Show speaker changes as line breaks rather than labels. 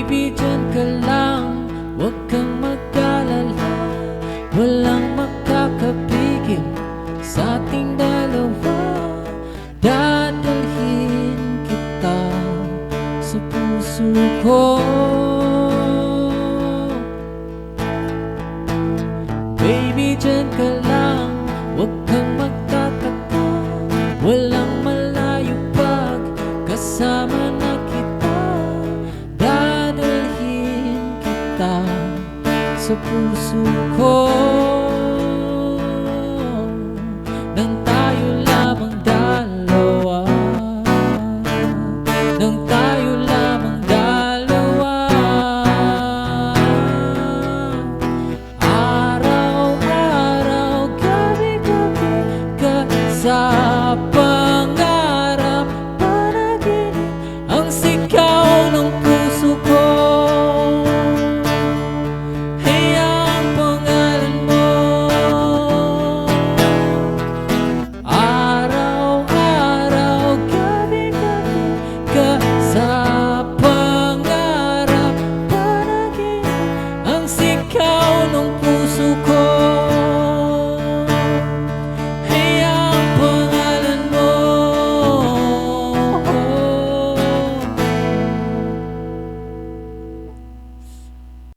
Baby, dyan ka lang, huwag kang mag-alala. Walang makakapigil sa ating dalawa. Dadalhin kita sa puso ko. Baby, dyan ka lang, huwag kang magtataka. Walang malayo pag kasama na kita. Dadalhin kita sa puso ko.